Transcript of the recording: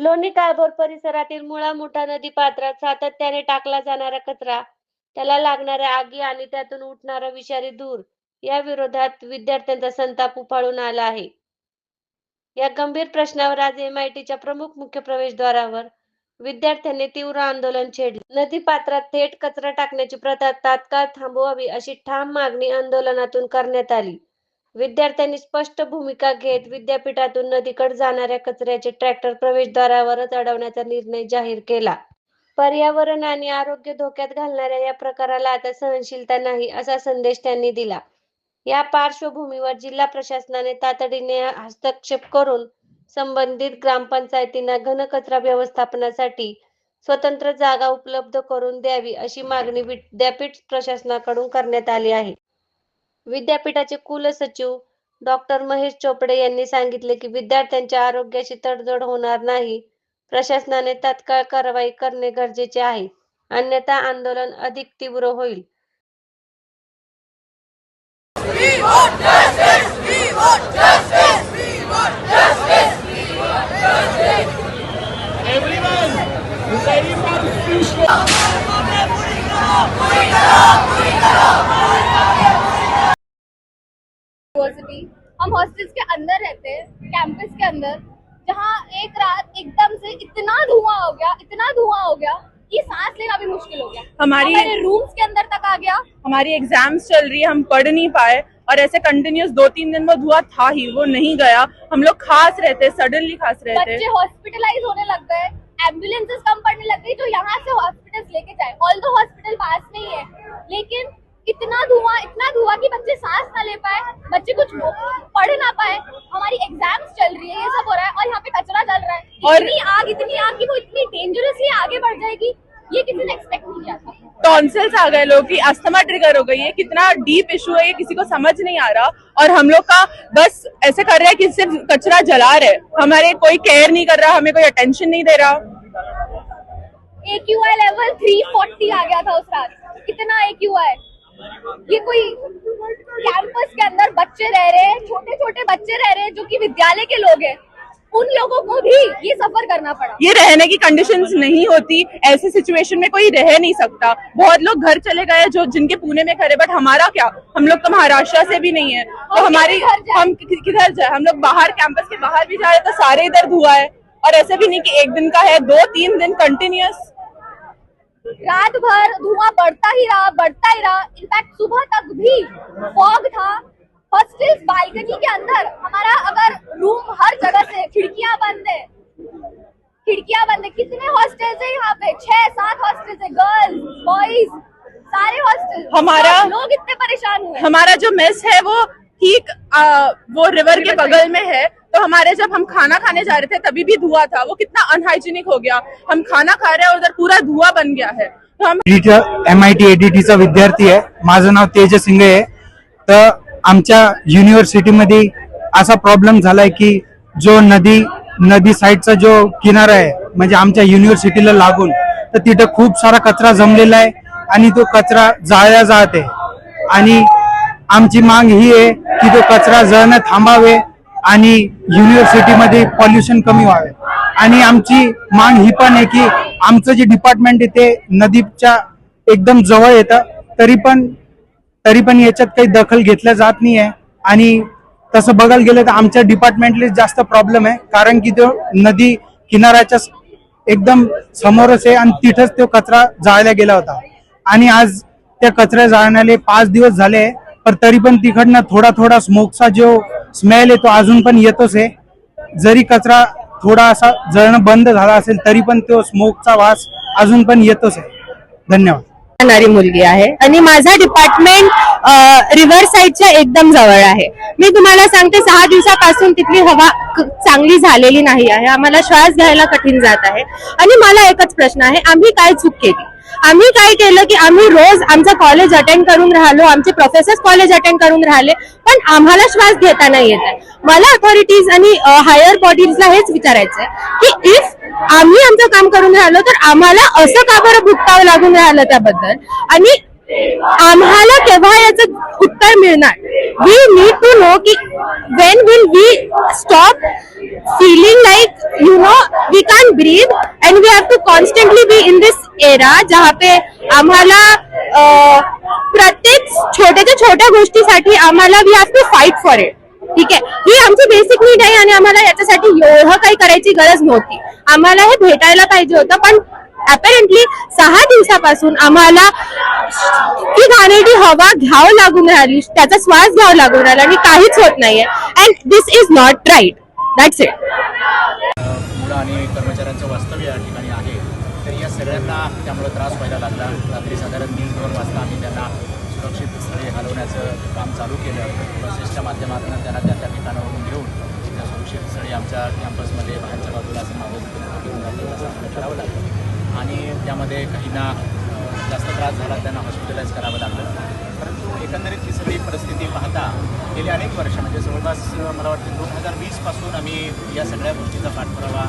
लोणी काळभोर परिसरातील मुळा-मुठा नदीपात्रात सातत्याने टाकला जाणारा कचरा, त्याला लागणाऱ्या आगी आणि त्यातून उठणारा विषारी धूर या विरोधात विद्यार्थ्यांचा संताप उफाळून आला आहे. या गंभीर प्रश्नावर आज एमआयटीच्या प्रमुख मुख्य प्रवेशद्वारावर विद्यार्थ्यांनी तीव्र आंदोलन छेडले. नदीपात्रात थेट कचरा टाकण्याची प्रथा तात्काळ थांबवावी अशी ठाम मागणी आंदोलनातून करण्यात आली. विद्यार्थ्यांनी स्पष्ट भूमिका घेत विद्यापीठातून नदीकडे जाणाऱ्या कचऱ्याचे ट्रॅक्टर प्रवेशद्वारावरच अडवण्याचा निर्णय जाहीर केला. पर्यावरण आणि आरोग्य धोक्यात घालणाऱ्या या प्रकाराला आता सहनशीलता नाही असा संदेश त्यांनी दिला. या पार्श्वभूमीवर जिल्हा प्रशासनाने तातडीने हस्तक्षेप करून संबंधित ग्रामपंचायतींना घनकचरा व्यवस्थापनासाठी स्वतंत्र जागा उपलब्ध करून द्यावी अशी मागणी विद्यापीठ प्रशासनाकडून करण्यात आली आहे. विद्यापीठाचे कुलसचिव डॉक्टर महेश चोपडे यांनी सांगितले की विद्यार्थ्यांच्या आरोग्याशी तडजोड होणार नाही. प्रशासनाने तात्काळ कारवाई करणे गरजेचे आहे, अन्यथा आंदोलन अधिक तीव्र होईल. हम हॉस्टल्स के अंदर रहते हैं, कैंपस के अंदर, जहाँ एक रात एकदम से इतना धुआं हो गया कि सांस लेना भी मुश्किल हो गया। हमारे रूम्स के अंदर तक आ गया। हमारी एग्जाम्स चल रही है, हम पढ़ नहीं पाए और ऐसे कंटिन्यूस 2-3 दिन वो धुआं था ही, वो नहीं गया। हम लोग खास रहते, सडनली खास रहते। बच्चे हॉस्पिटलाइज होने लग गए, एम्बुलेंसेस कम पड़ने लग गई जो यहाँ से हॉस्पिटल लेके जाए। ऑल्दो हॉस्पिटल पास में ही है, लेकिन इतना धुआं कि बच्चे सांस ना ले पाए, बच्चे कुछ पढ़ ना पाए। हमारी एग्जाम्स चल रही है, ये सब हो रहा है और यहाँ पे कचरा जल रहा है। और इतनी आग कि वो इतनी डेंजरसली आगे बढ़ जाएगी, ये किसी ने एक्सपेक्ट नहीं किया था। टॉन्सिल्स आ गए, लोग की अस्थमा ट्रिगर हो गई है। कितना डीप इशू है ये किसी को समझ नहीं आ रहा और हम लोग का बस ऐसे कर रहे हैं कि सिर्फ कचरा जला रहे, हमारे कोई केयर नहीं कर रहा, हमें कोई अटेंशन नहीं दे रहा। AQI लेवल 340 आ गया था उस रात। कितना AQI? ये कोई कैंपस के अंदर बच्चे रह रहे हैं, छोटे छोटे बच्चे रह रहे हैं जो कि विद्यालय के लोग हैं, उन लोगों को भी ये सफर करना पड़ा। ये रहने की कंडीशंस नहीं होती, ऐसे सिचुएशन में कोई रह नहीं सकता। बहुत लोग घर चले गए जो जिनके पुणे में घर है, बट हमारा क्या, हम लोग तो महाराष्ट्र से भी नहीं है, तो हमारी हम किधर जाए? हम लोग बाहर कैंपस के बाहर भी जा रहे तो सारे इधर धुआं है। और ऐसे भी नहीं कि एक दिन का है, 2-3 दिन कंटिन्यूस रात भर धुआं बढ़ता ही रहा। इनफैक्ट सुबह तक भी फॉग था। हॉस्टल्स बालकनी के अंदर, हमारा अगर रूम हर जगह से खिड़कियां बंद है। कितने हॉस्टल्स है यहाँ पे? 6-7 हॉस्टल्स है, गर्ल्स बॉयज सारे हॉस्टल। हमारा लोग इतने परेशान हुए। हमारा जो मेस है वो ठीक वो रिवर के बगल में है, तो हमारे जब हम खाना खाने जा रहे थे तभी भी धुआं था। वो कितना अनहाइजीनिक हो गया, हम खाना खा रहे हैं और उधर पूरा धुआं बन गया है। तो हम MIT ADT चा विद्यार्थी आहे, माझं नाव तेजस सिंगे आहे। तर आमच्या युनिव्हर्सिटीमध्ये असा प्रॉब्लेम झालाय की जो नदी साईडचा जो किनारा आहे म्हणजे आमच्या युनिव्हर्सिटीला लागून, तर तिथे खूप सारा कचरा जमलेला आहे आणि तो कचरा जाळला जाते आणि आमची माग ही आहे की तो कचरा जळणं थांबावे आणि युनिव्हर्सिटीमध्ये पॉल्युशन कमी व्हावे। आणि आमची माग ही पण आहे की आमचं जे डिपार्टमेंट आहे ते नदीच्या एकदम जवळ येतं, तरी पण याच्यात काही दखल घेतल्या जात नाहीये। आणि तसं बघायला गेलं तर आमच्या डिपार्टमेंटला जास्त प्रॉब्लेम आहे, कारण की तो नदी किनाऱ्याच्या एकदम समोरच आहे आणि तिथंच तो कचरा जाळला गेला होता। आणि आज त्या कचरा जाळण्याला 5 दिवस झाले, पण तरी पण तिकडनं थोडा स्मोकचा जो स्मेल आहे तो अजून पण येतोच आहे। जरी कचरा थोडा असा जळणं बंद झाला असेल तरी पण तो स्मोकचा वास अजून पण येतोच आहे। धन्यवाद। मुलगी आहे आणि माझा डिपार्टमेंट रिव्हर साईडच्या एकदम जवळ आहे। मी तुम्हाला सांगते 6 दिवसापासून तिथली हवा चांगली झालेली नाही आहे, आम्हाला श्वास घ्यायला कठीण जात आहे। आणि मला एकच प्रश्न आहे, आम्ही काय चूक केली? आम्ही काय केलं की आम्ही रोज आमचं कॉलेज अटेंड करून राहिलो, आमचे प्रोफेसर्स कॉलेज अटेंड करून राहिले, पण आम्हाला श्वास घेता नाही येत आहे। मला अथॉरिटीज आणि हायर बॉडीजला हेच विचारायचं आहे की इफ आम्ही आमचं काम करून राहिलो तर आम्हाला असं का बरं भुगतावं लागून राहिलं त्याबद्दल। आणि आम्हाला केव्हा याचं उत्तर मिळणार? वी नीड टू नो की when will we stop feeling like we can't breathe and we have to constantly be in this era जहाँ पे आम्हाला प्रत्येक छोट्याच्या छोट्या गोष्टीसाठी आम्हाला we have to fight for it. ठीक आहे, ही आमची बेसिक नीड आहे आणि आम्हाला याच्यासाठी एवढं काही करायची गरज नव्हती. आम्हाला हे भेटायला पाहिजे होतं, पण अपॅरेंटली 6 दिवसापासून आम्हाला ती घाणेरडी हवा घ्यावं लागून राहिली, त्याचा श्वास घ्यावा लागून राहिला आणि काहीच होत नाहीये. And this is not right. That's it. मुलं आणि कर्मचाऱ्यांचं वास्तव्य या ठिकाणी आहे, तर या सगळ्यांना त्यामुळे त्रास व्हायला लागला. रात्री साधारण 1:30-2 वाजता आम्ही त्यांना सुरक्षित स्थळी हलवण्याचं काम चालू केलं. बसेसच्या माध्यमातून त्यांना त्या ठिकाणावरून घेऊन त्या सुरक्षित स्थळी आमच्या कॅम्पसमध्ये बाहेरच्या बाजूला असं मागं घेऊन जातो असं आम्हाला करावं लागलं आणि त्यामध्ये काहींना जास्त त्रास झाला, त्यांना हॉस्पिटलाइज करावं लागलं. परंतु एकंदरीत ही सगळी परिस्थिती पाहता गेली अनेक वर्ष म्हणजे जवळपास मला वाटतं 2020 पासून आम्ही या सगळ्या गोष्टीचा पाठपुरावा